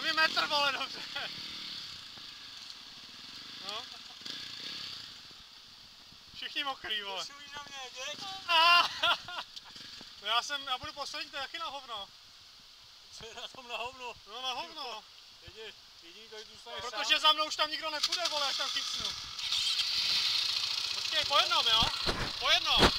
mi metr, vole, dobře. No. Všichni mokrý, vole. Šumí na mě, děť? No já budu poslední, to je taky na hovno. Co je na tom na hovno? No na hovno. Jediný, kdo zůstane Protože sám. za mnou už tam nikdo nepůjde, vole, až tam chycnu. Počkej, po jednom, jo? Po jednom.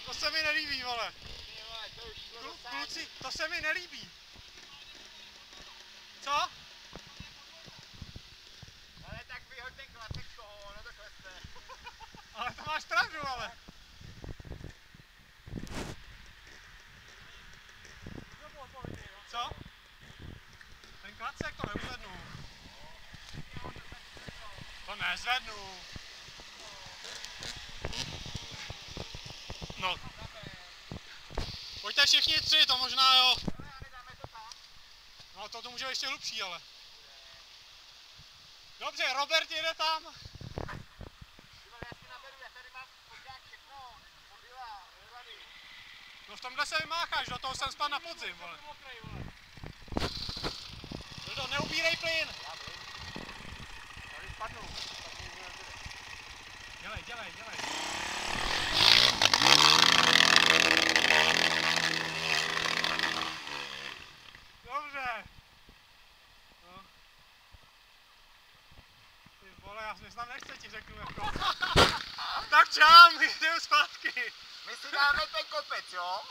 To se mi nelíbí, vole. Kluci, to se mi nelíbí. Co? Ale tak vyhoď ten klacek z toho, ono to klesne. Ale to máš pravdu, ale. Co? Ten klacek to neuzvednu. To nezvednu. No. Pojďte všichni tři, to možná jo. No to může ještě hlubší, ale. Dobře, Robert jede tam. No v tomhle se vymácháš, do toho jsem spadl na podzim, vole. Dodo, neubírej plyn. Tady spadnu. Dělej. Dobře. No. Ty vole, já neznám, nechce ti řeknu jako. Tak čám, jdem zpátky. My si dáme ten kopec, jo?